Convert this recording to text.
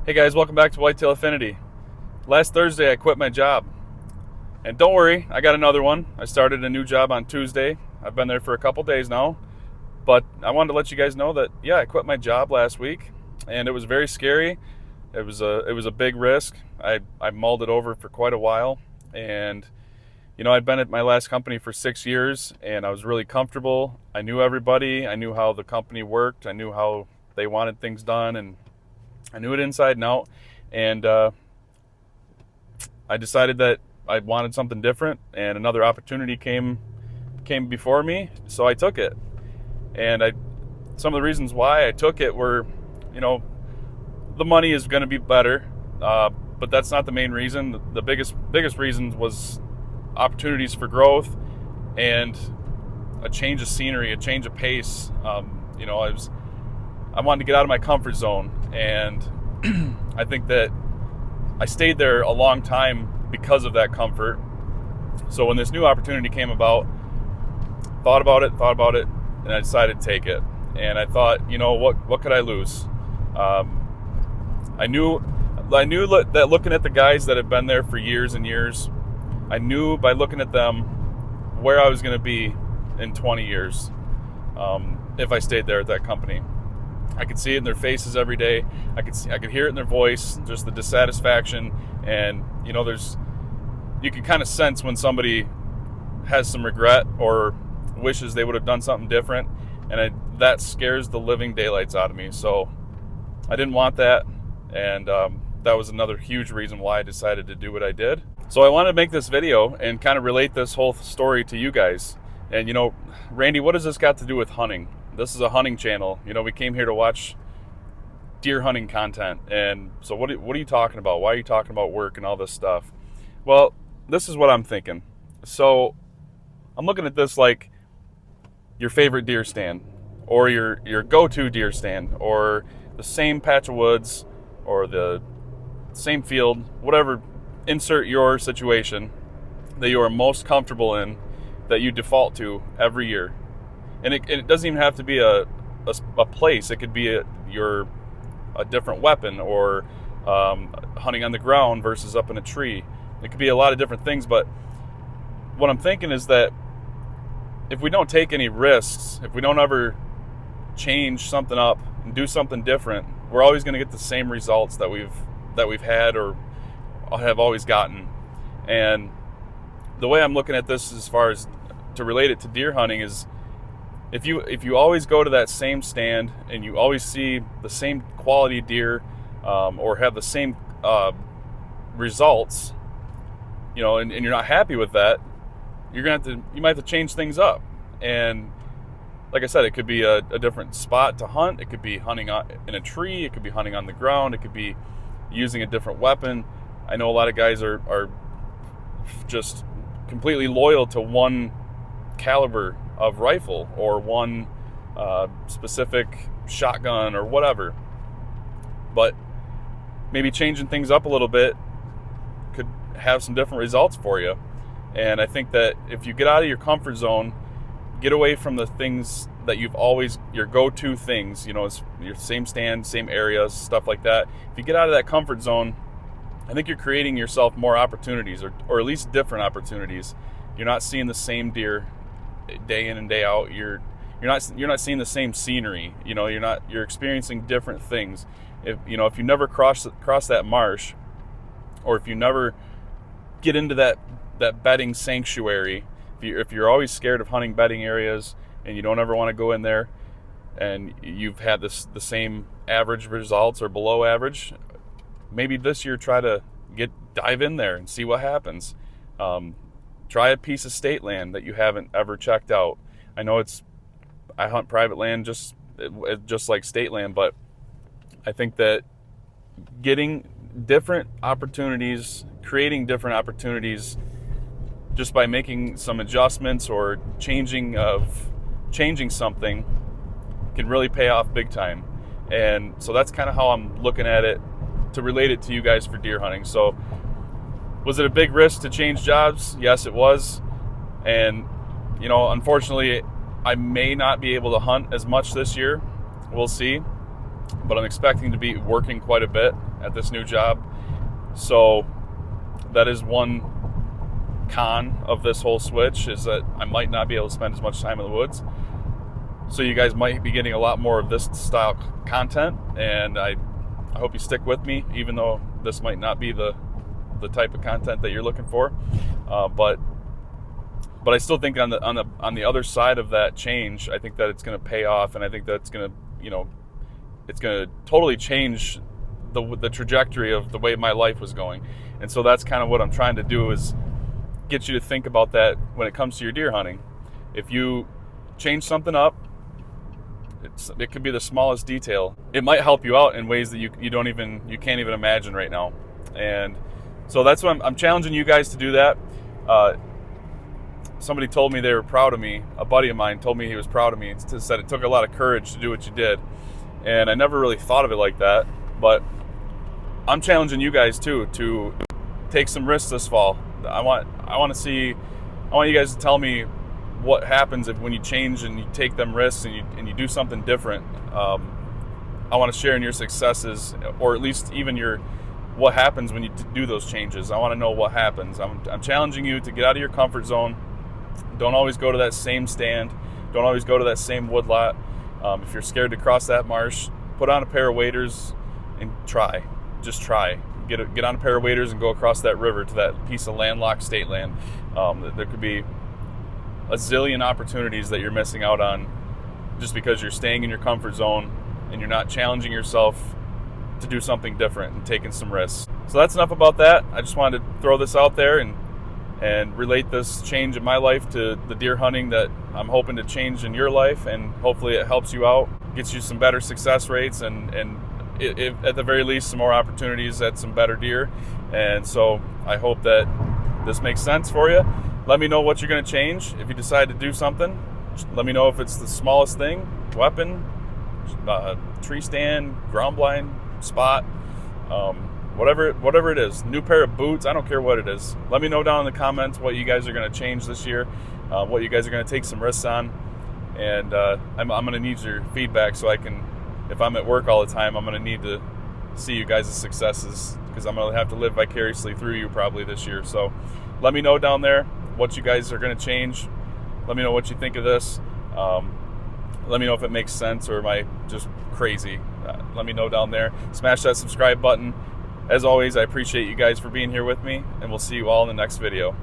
Hey guys, welcome back to Whitetail Affinity. Last Thursday I quit my job. And don't worry, I got another one. I started a new job on Tuesday. I've been there for a couple days now. But I wanted to let you guys know that, I quit my job last week. And it was very scary. It was a big risk. I mulled it over for quite a while. And, I'd been at my last company for 6 years. And I was really comfortable. I knew everybody. I knew how the company worked. I knew how they wanted things done. And I knew it inside and out, and I decided that I wanted something different, and another opportunity came before me, so I took it. And some of the reasons why I took it were, the money is going to be better, but that's not the main reason. The biggest reason was opportunities for growth and a change of scenery, a change of pace. I wanted to get out of my comfort zone, and I think that I stayed there a long time because of that comfort. So when this new opportunity came about, thought about it, and I decided to take it. And I thought, what could I lose? I knew that looking at the guys that have been there for years and years, I knew by looking at them where I was going to be in 20 years if I stayed there at that company. I could see it in their faces every day. I could hear it in their voice, just the dissatisfaction. And you can kind of sense when somebody has some regret or wishes they would have done something different, and that scares the living daylights out of me. So I didn't want that, and that was another huge reason why I decided to do what I did. So I wanted to make this video and kind of relate this whole story to you guys. And Randy, what has this got to do with hunting? This is a hunting channel. We came here to watch deer hunting content. And so what are you talking about? Why are you talking about work and all this stuff? Well, this is what I'm thinking. So I'm looking at this like your favorite deer stand, or your go-to deer stand, or the same patch of woods, or the same field, whatever, insert your situation that you are most comfortable in, that you default to every year. And it doesn't even have to be a place. It could be a different weapon, or hunting on the ground versus up in a tree. It could be a lot of different things. But what I'm thinking is that if we don't take any risks, if we don't ever change something up and do something different, we're always going to get the same results that we've had or have always gotten. And the way I'm looking at this, as far as to relate it to deer hunting, is if you always go to that same stand and you always see the same quality deer, or have the same results, and you're not happy with that, you might have to change things up. And like I said, it could be a different spot to hunt. It could be hunting in a tree. It could be hunting on the ground. It could be using a different weapon. I know a lot of guys are just completely loyal to one caliber of rifle, or one specific shotgun, or whatever. But maybe changing things up a little bit could have some different results for you. And I think that if you get out of your comfort zone, get away from the things that your go-to things, it's your same stand, same areas, stuff like that. If you get out of that comfort zone, I think you're creating yourself more opportunities, or at least different opportunities. You're not seeing the same deer day in and day out. You're not seeing the same scenery. You're experiencing different things. If you never cross that marsh, or if you never get into that bedding sanctuary, if you're always scared of hunting bedding areas and you don't ever want to go in there, and you've had the same average results or below average, maybe this year try to dive in there and see what happens. Try a piece of state land that you haven't ever checked out. I know I hunt private land just like state land, but I think that getting different opportunities, creating different opportunities, just by making some adjustments or changing something, can really pay off big time. And so that's kind of how I'm looking at it, to relate it to you guys for deer hunting. So was it a big risk to change jobs? Yes, it was. And unfortunately, I may not be able to hunt as much this year. We'll see. But I'm expecting to be working quite a bit. at this new job. So that is one con of this whole switch, is that I might not be able to spend as much time in the woods. So you guys might be getting a lot more of this style content, and I hope you stick with me, even though this might not be the type of content that you're looking for. But I still think on the other side of that change, I think that it's going to pay off, and I think that it's going to totally change the trajectory of the way my life was going. And so that's kind of what I'm trying to do, is get you to think about that when it comes to your deer hunting. If you change something up, it could be the smallest detail. It might help you out in ways that you can't even imagine right now. And so that's what I'm challenging you guys to do that. Somebody told me they were proud of me. A buddy of mine told me he was proud of me and said it took a lot of courage to do what you did. And I never really thought of it like that, but I'm challenging you guys too to take some risks this fall. I want you guys to tell me what happens when you change and you take them risks and you do something different. I want to share in your successes, or at least even what happens when you do those changes. I want to know what happens. I'm challenging you to get out of your comfort zone. Don't always go to that same stand. Don't always go to that same woodlot. If you're scared to cross that marsh, put on a pair of waders and try. Just try. Get on a pair of waders and go across that river to that piece of landlocked state land. There could be a zillion opportunities that you're missing out on just because you're staying in your comfort zone and you're not challenging yourself to do something different and taking some risks. So that's enough about that. I just wanted to throw this out there and relate this change in my life to the deer hunting that I'm hoping to change in your life, and hopefully it helps you out, gets you some better success rates, and at the very least some more opportunities at some better deer. And so I hope that this makes sense for you. Let me know what you're going to change. If you decide to do something, let me know if it's the smallest thing: weapon, tree stand, ground blind, spot, whatever it is, new pair of boots. I don't care what it is. Let me know down in the comments what you guys are going to change this year, what you guys are going to take some risks on. And I'm going to need your feedback, so I can, if I'm at work all the time, I'm going to need to see you guys' successes, because I'm going to have to live vicariously through you probably this year. So let me know down there what you guys are going to change. Let me know what you think of this. Let me know if it makes sense, or am I just crazy. Let me know down there. Smash that subscribe button. As always, I appreciate you guys for being here with me, and we'll see you all in the next video.